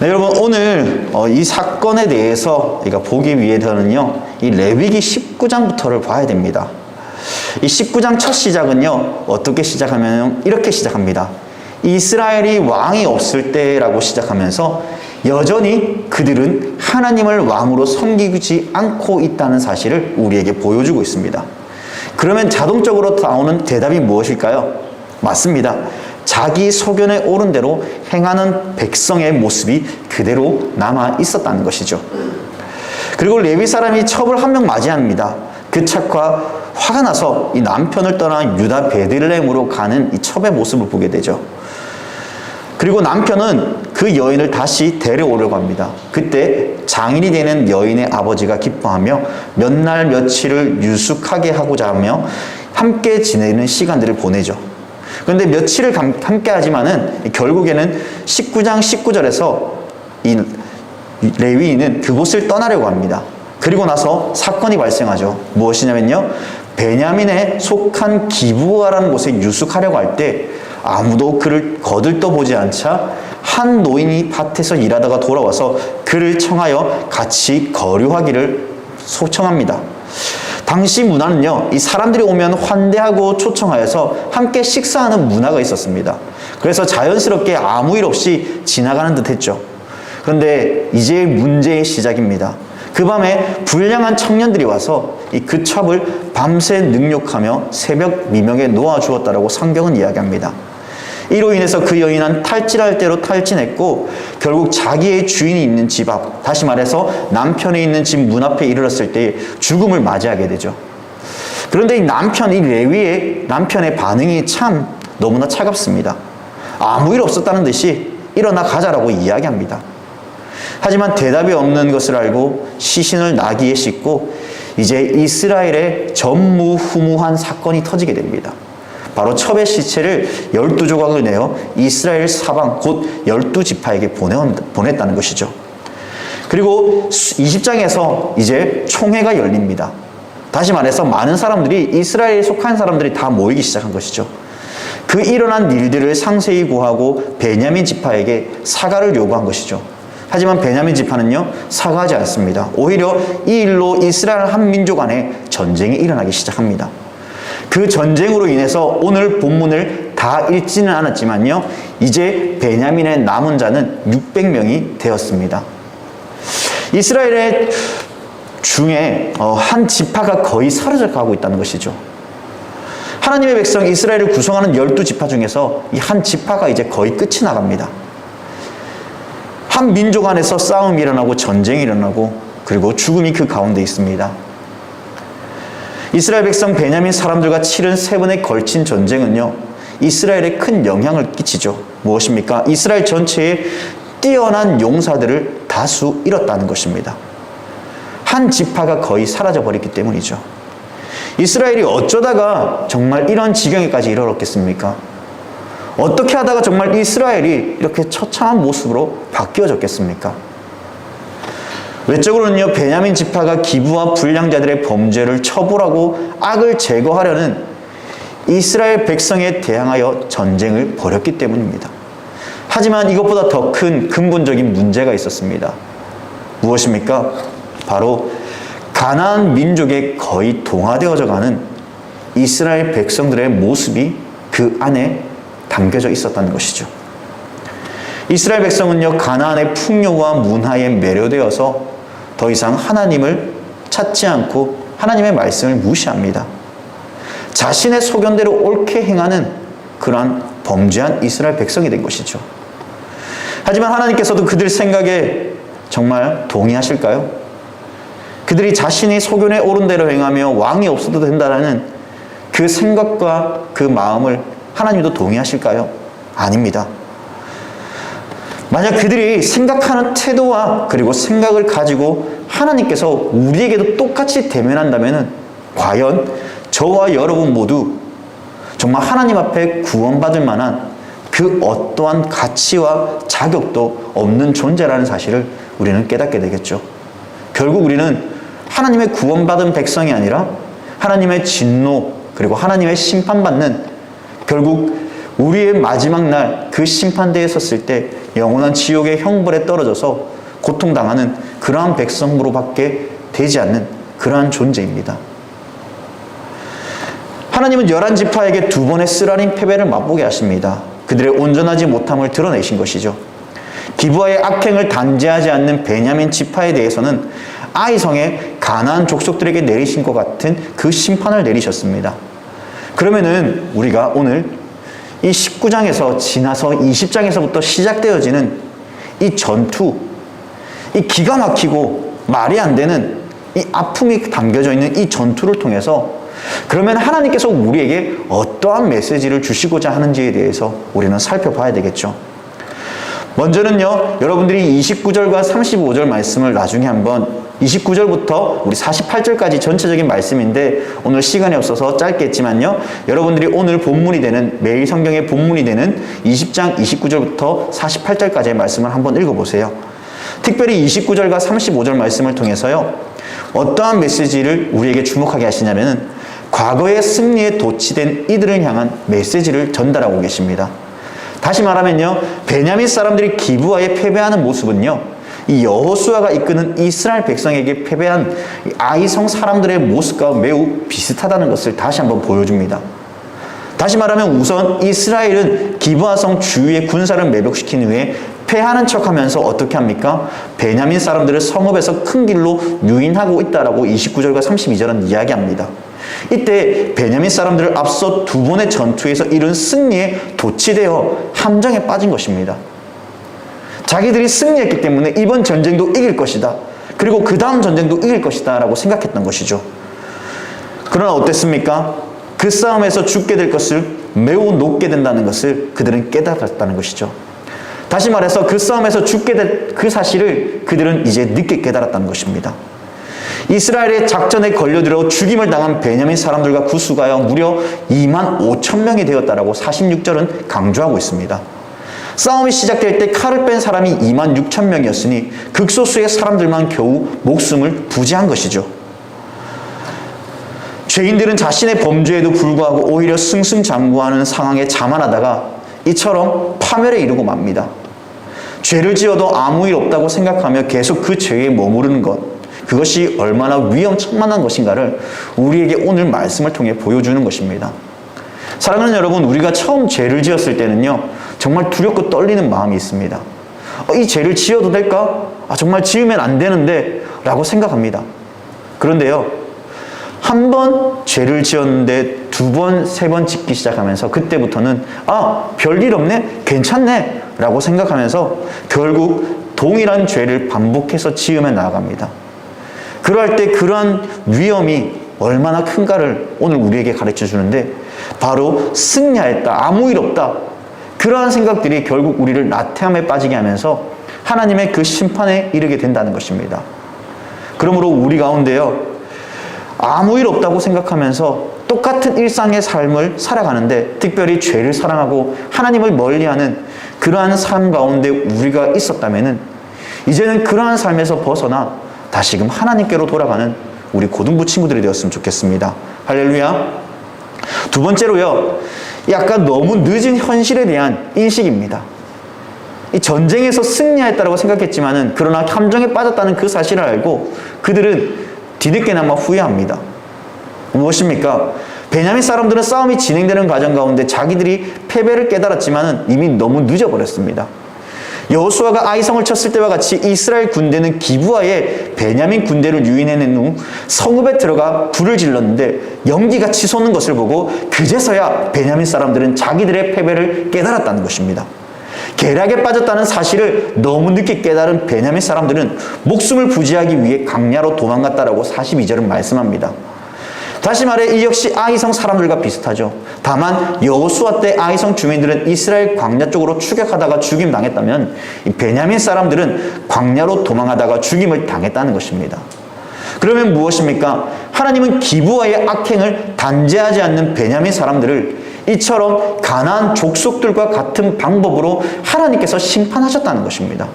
네, 여러분 오늘 이 사건에 대해서 우리가 보기 위해서는요, 이 레위기 19장부터를 봐야 됩니다. 이 19장 첫 시작은요, 어떻게 시작하면 이렇게 시작합니다. 이스라엘이 왕이 없을 때라고 시작하면서 여전히 그들은 하나님을 왕으로 섬기지 않고 있다는 사실을 우리에게 보여주고 있습니다. 그러면 자동적으로 나오는 대답이 무엇일까요? 맞습니다. 자기 소견에 옳은 대로 행하는 백성의 모습이 그대로 남아 있었다는 것이죠. 그리고 레위 사람이 첩을 한 명 맞이합니다. 그 첩과 화가 나서 이 남편을 떠나 유다 베들레헴으로 가는 이 첩의 모습을 보게 되죠. 그리고 남편은 그 여인을 다시 데려오려고 합니다. 그때 장인이 되는 여인의 아버지가 기뻐하며 몇 날 며칠을 유숙하게 하고자 하며 함께 지내는 시간들을 보내죠. 그런데 며칠을 함께 하지만은 결국에는 19장 19절에서 이 레위인은 그곳을 떠나려고 합니다. 그리고 나서 사건이 발생하죠. 무엇이냐면요, 베냐민에 속한 기브아라는 곳에 유숙하려고 할 때 아무도 그를 거들떠보지 않자 한 노인이 밭에서 일하다가 돌아와서 그를 청하여 같이 거류하기를 소청합니다. 당시 문화는요, 이 사람들이 오면 환대하고 초청하여서 함께 식사하는 문화가 있었습니다. 그래서 자연스럽게 아무 일 없이 지나가는 듯 했죠. 그런데 이제 문제의 시작입니다. 그 밤에 불량한 청년들이 와서 그 첩을 밤새 능욕하며 새벽 미명에 놓아주었다라고 성경은 이야기합니다. 이로 인해서 그 여인은 탈진할 대로 탈진했고 결국 자기의 주인이 있는 집 앞, 다시 말해서 남편이 있는 집 문 앞에 이르렀을 때 죽음을 맞이하게 되죠. 그런데 이 레위의 남편의 반응이 참 너무나 차갑습니다. 아무 일 없었다는 듯이 일어나 가자라고 이야기합니다. 하지만 대답이 없는 것을 알고 시신을 나귀에 싣고 이제 이스라엘의 전무후무한 사건이 터지게 됩니다. 바로 첩의 시체를 12조각을 내어 이스라엘 사방 곧 12지파에게 보냈다는 것이죠. 그리고 20장에서 이제 총회가 열립니다. 다시 말해서 많은 사람들이, 이스라엘에 속한 사람들이 다 모이기 시작한 것이죠. 그 일어난 일들을 상세히 고하고 베냐민 지파에게 사과를 요구한 것이죠. 하지만 베냐민 지파는요, 사과하지 않습니다. 오히려 이 일로 이스라엘 한 민족 안에 전쟁이 일어나기 시작합니다. 그 전쟁으로 인해서 오늘 본문을 다 읽지는 않았지만요, 이제 베냐민의 남은 자는 600명이 되었습니다. 이스라엘의 중에 한 지파가 거의 사라져가고 있다는 것이죠. 하나님의 백성 이스라엘을 구성하는 12지파 중에서 이 한 지파가 이제 거의 끝이 나갑니다. 한 민족 안에서 싸움이 일어나고 전쟁이 일어나고 그리고 죽음이 그 가운데 있습니다. 이스라엘 백성 베냐민 사람들과 치른 3번에 걸친 전쟁은요, 이스라엘에 큰 영향을 끼치죠. 무엇입니까? 이스라엘 전체에 뛰어난 용사들을 다수 잃었다는 것입니다. 한 지파가 거의 사라져버렸기 때문이죠. 이스라엘이 어쩌다가 정말 이런 지경에까지 이르렀겠습니까? 어떻게 하다가 정말 이스라엘이 이렇게 처참한 모습으로 바뀌어졌겠습니까? 외적으로는요, 베냐민 지파가 기브와 불량자들의 범죄를 처벌하고 악을 제거하려는 이스라엘 백성에 대항하여 전쟁을 벌였기 때문입니다. 하지만 이것보다 더 큰 근본적인 문제가 있었습니다. 무엇입니까? 바로 가나안 민족에 거의 동화되어져 가는 이스라엘 백성들의 모습이 그 안에 담겨져 있었다는 것이죠. 이스라엘 백성은요, 가나안의 풍요와 문화에 매료되어서 더 이상 하나님을 찾지 않고 하나님의 말씀을 무시합니다. 자신의 소견대로 옳게 행하는 그러한 범죄한 이스라엘 백성이 된 것이죠. 하지만 하나님께서도 그들 생각에 정말 동의하실까요? 그들이 자신이 소견에 옳은 대로 행하며 왕이 없어도 된다는 그 생각과 그 마음을 하나님도 동의하실까요? 아닙니다. 만약 그들이 생각하는 태도와 그리고 생각을 가지고 하나님께서 우리에게도 똑같이 대면한다면 과연 저와 여러분 모두 정말 하나님 앞에 구원받을 만한 그 어떠한 가치와 자격도 없는 존재라는 사실을 우리는 깨닫게 되겠죠. 결국 우리는 하나님의 구원받은 백성이 아니라 하나님의 진노 그리고 하나님의 심판받는, 결국 우리의 마지막 날 그 심판대에 섰을 때 영원한 지옥의 형벌에 떨어져서 고통당하는 그러한 백성으로밖에 되지 않는 그러한 존재입니다. 하나님은 11지파에게 두 번의 쓰라린 패배를 맛보게 하십니다. 그들의 온전하지 못함을 드러내신 것이죠. 기브아의 악행을 단죄하지 않는 베냐민 지파에 대해서는 아이성의 가나안 족속들에게 내리신 것 같은 그 심판을 내리셨습니다. 그러면은 우리가 오늘 이 19장에서 지나서 20장에서부터 시작되어지는 이 전투, 이 기가 막히고 말이 안 되는 이 아픔이 담겨져 있는 이 전투를 통해서 그러면 하나님께서 우리에게 어떠한 메시지를 주시고자 하는지에 대해서 우리는 살펴봐야 되겠죠. 먼저는요, 여러분들이 29절과 35절 말씀을 나중에 한번 29절부터 우리 48절까지 전체적인 말씀인데 오늘 시간이 없어서 짧게 했지만요, 여러분들이 오늘 본문이 되는, 매일 성경의 본문이 되는 20장 29절부터 48절까지의 말씀을 한번 읽어보세요. 특별히 29절과 35절 말씀을 통해서요, 어떠한 메시지를 우리에게 주목하게 하시냐면은 과거의 승리에 도취된 이들을 향한 메시지를 전달하고 계십니다. 다시 말하면요, 베냐민 사람들이 기브아에 패배하는 모습은요, 이 여호수아가 이끄는 이스라엘 백성에게 패배한 아이성 사람들의 모습과 매우 비슷하다는 것을 다시 한번 보여줍니다. 다시 말하면 우선 이스라엘은 기브아성 주위의 군사를 매복시킨 후에 패하는 척하면서 어떻게 합니까? 베냐민 사람들을 성읍에서 큰 길로 유인하고 있다라고 29절과 32절은 이야기합니다. 이때 베냐민 사람들을 앞서 두 번의 전투에서 이룬 승리에 도취되어 함정에 빠진 것입니다. 자기들이 승리했기 때문에 이번 전쟁도 이길 것이다, 그리고 그 다음 전쟁도 이길 것이다 라고 생각했던 것이죠. 그러나 어땠습니까? 그 싸움에서 죽게 될 것을 매우 높게 된다는 것을 그들은 깨달았다는 것이죠. 다시 말해서 그 싸움에서 죽게 될 그 사실을 그들은 이제 늦게 깨달았다는 것입니다. 이스라엘의 작전에 걸려들어 죽임을 당한 베냐민 사람들과 구수가요 무려 2만 5천 명이 되었다라고 46절은 강조하고 있습니다. 싸움이 시작될 때 칼을 뺀 사람이 2만 6천 명이었으니 극소수의 사람들만 겨우 목숨을 부지한 것이죠. 죄인들은 자신의 범죄에도 불구하고 오히려 승승장구하는 상황에 자만하다가 이처럼 파멸에 이르고 맙니다. 죄를 지어도 아무 일 없다고 생각하며 계속 그 죄에 머무르는 것, 그것이 얼마나 위험천만한 것인가를 우리에게 오늘 말씀을 통해 보여주는 것입니다. 사랑하는 여러분, 우리가 처음 죄를 지었을 때는요, 정말 두렵고 떨리는 마음이 있습니다. 이 죄를 지어도 될까? 정말 지으면 안 되는데 라고 생각합니다. 그런데요, 한 번 죄를 지었는데 두 번, 세 번 짓기 시작하면서 그때부터는 별일 없네? 괜찮네? 라고 생각하면서 결국 동일한 죄를 반복해서 지으며 나아갑니다. 그럴 때 그러한 위험이 얼마나 큰가를 오늘 우리에게 가르쳐 주는데, 바로 승리하였다, 아무 일 없다, 그러한 생각들이 결국 우리를 나태함에 빠지게 하면서 하나님의 그 심판에 이르게 된다는 것입니다. 그러므로 우리 가운데요, 아무 일 없다고 생각하면서 똑같은 일상의 삶을 살아가는데, 특별히 죄를 사랑하고 하나님을 멀리하는 그러한 삶 가운데 우리가 있었다면은 이제는 그러한 삶에서 벗어나 다시금 하나님께로 돌아가는 우리 고등부 친구들이 되었으면 좋겠습니다. 할렐루야. 두 번째로요, 약간 너무 늦은 현실에 대한 인식입니다. 이 전쟁에서 승리했다고 생각했지만은 그러나 함정에 빠졌다는 그 사실을 알고 그들은 뒤늦게나마 후회합니다. 무엇입니까? 베냐민 사람들은 싸움이 진행되는 과정 가운데 자기들이 패배를 깨달았지만은 이미 너무 늦어버렸습니다. 여호수아가 아이성을 쳤을 때와 같이 이스라엘 군대는 기브아에 베냐민 군대를 유인해낸 후 성읍에 들어가 불을 질렀는데 연기가 치솟는 것을 보고 그제서야 베냐민 사람들은 자기들의 패배를 깨달았다는 것입니다. 계략에 빠졌다는 사실을 너무 늦게 깨달은 베냐민 사람들은 목숨을 부지하기 위해 강야로 도망갔다라고 42절은 말씀합니다. 다시 말해 이 역시 아이성 사람들과 비슷하죠. 다만 여호수아 때 아이성 주민들은 이스라엘 광야 쪽으로 추격하다가 죽임 당했다면 이 베냐민 사람들은 광야로 도망하다가 죽임을 당했다는 것입니다. 그러면 무엇입니까? 하나님은 기브아의 악행을 단죄하지 않는 베냐민 사람들을 이처럼 가나안 족속들과 같은 방법으로 하나님께서 심판하셨다는 것입니다.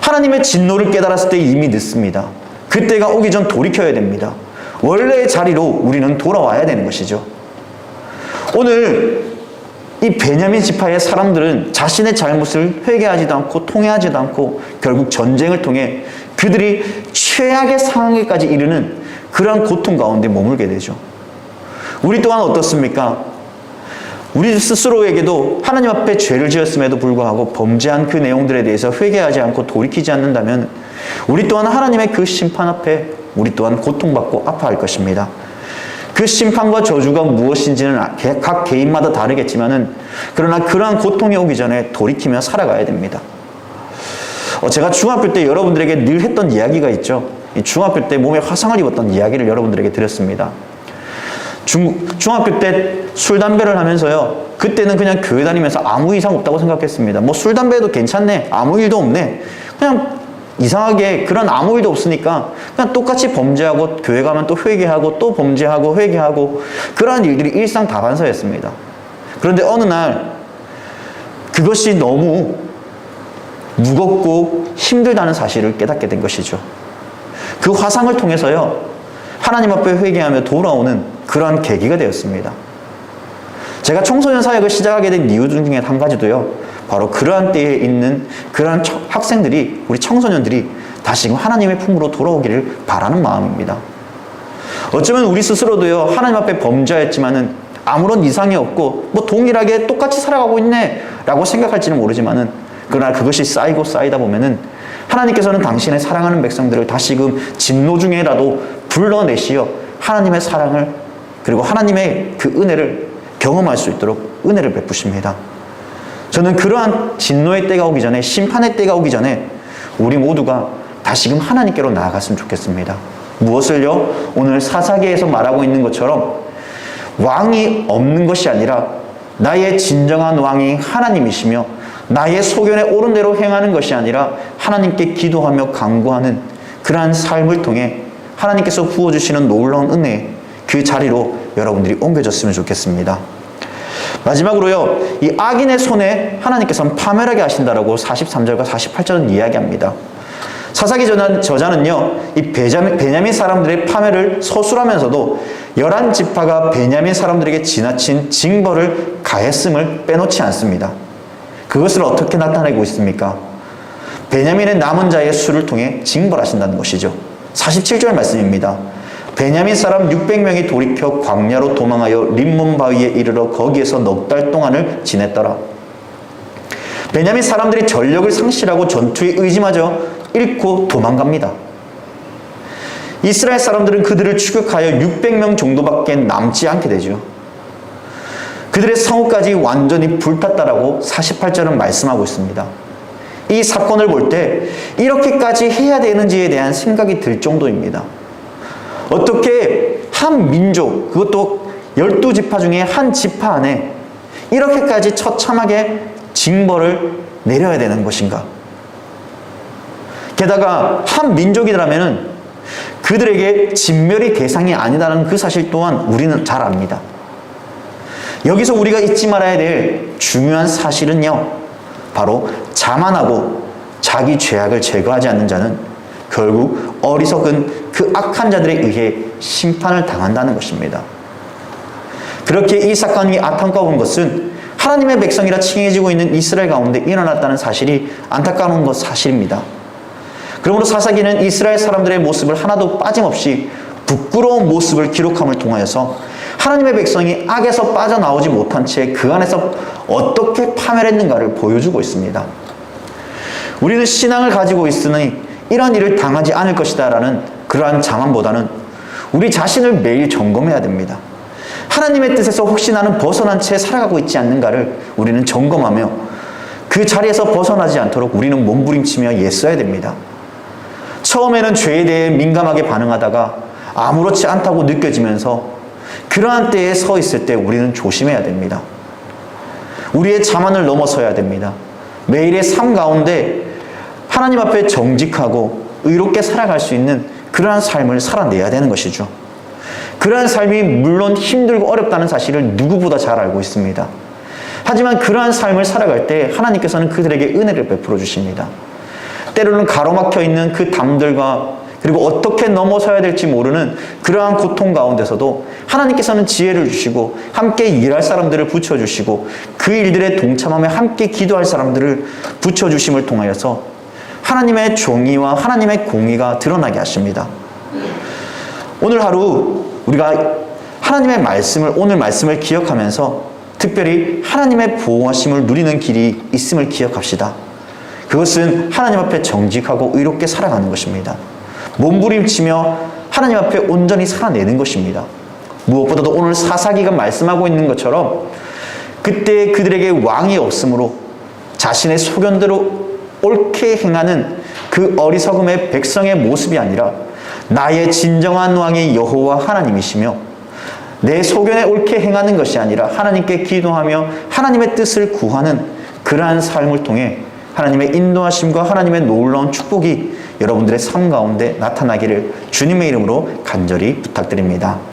하나님의 진노를 깨달았을 때 이미 늦습니다. 그때가 오기 전 돌이켜야 됩니다. 원래의 자리로 우리는 돌아와야 되는 것이죠. 오늘 이 베냐민 지파의 사람들은 자신의 잘못을 회개하지도 않고 통회하지도 않고 결국 전쟁을 통해 그들이 최악의 상황에까지 이르는 그러한 고통 가운데 머물게 되죠. 우리 또한 어떻습니까? 우리 스스로에게도 하나님 앞에 죄를 지었음에도 불구하고 범죄한 그 내용들에 대해서 회개하지 않고 돌이키지 않는다면 우리 또한 하나님의 그 심판 앞에 우리 또한 고통받고 아파할 것입니다. 그 심판과 저주가 무엇인지는 각 개인마다 다르겠지만은 그러나 그러한 고통이 오기 전에 돌이키며 살아가야 됩니다. 제가 중학교 때 여러분들에게 늘 했던 이야기가 있죠. 중학교 때 몸에 화상을 입었던 이야기를 여러분들에게 드렸습니다. 중학교 때 술, 담배를 하면서요. 그때는 그냥 교회 다니면서 아무 이상 없다고 생각했습니다. 뭐 술, 담배도 괜찮네. 아무 일도 없네. 그냥 이상하게 그런 아무 일도 없으니까 그냥 똑같이 범죄하고 교회 가면 또 회개하고 또 범죄하고 회개하고 그러한 일들이 일상 다반사였습니다. 그런데 어느 날 그것이 너무 무겁고 힘들다는 사실을 깨닫게 된 것이죠. 그 화상을 통해서요. 하나님 앞에 회개하며 돌아오는 그러한 계기가 되었습니다. 제가 청소년 사역을 시작하게 된 이유 중에 한 가지도요. 바로 그러한 때에 있는 그러한 학생들이, 우리 청소년들이 다시금 하나님의 품으로 돌아오기를 바라는 마음입니다. 어쩌면 우리 스스로도요, 하나님 앞에 범죄했지만은 아무런 이상이 없고 뭐 동일하게 똑같이 살아가고 있네 라고 생각할지는 모르지만은 그러나 그것이 쌓이고 쌓이다 보면은 하나님께서는 당신의 사랑하는 백성들을 다시금 진노 중에라도 불러내시어 하나님의 사랑을 그리고 하나님의 그 은혜를 경험할 수 있도록 은혜를 베푸십니다. 저는 그러한 진노의 때가 오기 전에, 심판의 때가 오기 전에 우리 모두가 다시금 하나님께로 나아갔으면 좋겠습니다. 무엇을요? 오늘 사사기에서 말하고 있는 것처럼 왕이 없는 것이 아니라 나의 진정한 왕이 하나님이시며 나의 소견에 옳은 대로 행하는 것이 아니라 하나님께 기도하며 간구하는 그러한 삶을 통해 하나님께서 부어주시는 놀라운 은혜, 그 자리로 여러분들이 옮겨졌으면 좋겠습니다. 마지막으로요, 이 악인의 손에 하나님께서는 파멸하게 하신다라고 43절과 48절은 이야기합니다. 사사기 저자는요, 이 베냐민 사람들의 파멸을 서술하면서도 11지파가 베냐민 사람들에게 지나친 징벌을 가했음을 빼놓지 않습니다. 그것을 어떻게 나타내고 있습니까? 베냐민의 남은 자의 수를 통해 징벌하신다는 것이죠. 47절 말씀입니다. 베냐민 사람 600명이 돌이켜 광야로 도망하여 림몬 바위에 이르러 거기에서 넉 달 동안을 지냈더라. 베냐민 사람들이 전력을 상실하고 전투의 의지마저 잃고 도망갑니다. 이스라엘 사람들은 그들을 추격하여 600명 정도밖에 남지 않게 되죠. 그들의 성읍까지 완전히 불탔다라고 48절은 말씀하고 있습니다. 이 사건을 볼 때 이렇게까지 해야 되는지에 대한 생각이 들 정도입니다. 어떻게 한 민족, 그것도 12지파 중에 한 지파 안에 이렇게까지 처참하게 징벌을 내려야 되는 것인가? 게다가 한 민족이라면 그들에게 진멸의 대상이 아니다라는 그 사실 또한 우리는 잘 압니다. 여기서 우리가 잊지 말아야 될 중요한 사실은요, 바로 자만하고 자기 죄악을 제거하지 않는 자는 결국 어리석은 그 악한 자들에 의해 심판을 당한다는 것입니다. 그렇게 이 사건이 안타까운 것은 하나님의 백성이라 칭해지고 있는 이스라엘 가운데 일어났다는 사실이 안타까운 것 사실입니다. 그러므로 사사기는 이스라엘 사람들의 모습을 하나도 빠짐없이 부끄러운 모습을 기록함을 통하여서 하나님의 백성이 악에서 빠져나오지 못한 채 그 안에서 어떻게 파멸했는가를 보여주고 있습니다. 우리는 신앙을 가지고 있으니 이런 일을 당하지 않을 것이다 라는 그러한 자만보다는 우리 자신을 매일 점검해야 됩니다. 하나님의 뜻에서 혹시 나는 벗어난 채 살아가고 있지 않는가를 우리는 점검하며 그 자리에서 벗어나지 않도록 우리는 몸부림치며 애써야 됩니다. 처음에는 죄에 대해 민감하게 반응하다가 아무렇지 않다고 느껴지면서 그러한 때에 서 있을 때 우리는 조심해야 됩니다. 우리의 자만을 넘어서야 됩니다. 매일의 삶 가운데 하나님 앞에 정직하고 의롭게 살아갈 수 있는 그러한 삶을 살아내야 되는 것이죠. 그러한 삶이 물론 힘들고 어렵다는 사실을 누구보다 잘 알고 있습니다. 하지만 그러한 삶을 살아갈 때 하나님께서는 그들에게 은혜를 베풀어 주십니다. 때로는 가로막혀 있는 그 담들과 그리고 어떻게 넘어서야 될지 모르는 그러한 고통 가운데서도 하나님께서는 지혜를 주시고 함께 일할 사람들을 붙여주시고 그 일들에 동참하며 함께 기도할 사람들을 붙여주심을 통하여서 하나님의 정의와 하나님의 공의가 드러나게 하십니다. 오늘 하루 우리가 하나님의 말씀을, 오늘 말씀을 기억하면서 특별히 하나님의 보호하심을 누리는 길이 있음을 기억합시다. 그것은 하나님 앞에 정직하고 의롭게 살아가는 것입니다. 몸부림치며 하나님 앞에 온전히 살아내는 것입니다. 무엇보다도 오늘 사사기가 말씀하고 있는 것처럼 그때 그들에게 왕이 없으므로 자신의 소견대로 옳게 행하는 그 어리석음의 백성의 모습이 아니라 나의 진정한 왕이 여호와 하나님이시며 내 소견에 옳게 행하는 것이 아니라 하나님께 기도하며 하나님의 뜻을 구하는 그러한 삶을 통해 하나님의 인도하심과 하나님의 놀라운 축복이 여러분들의 삶 가운데 나타나기를 주님의 이름으로 간절히 부탁드립니다.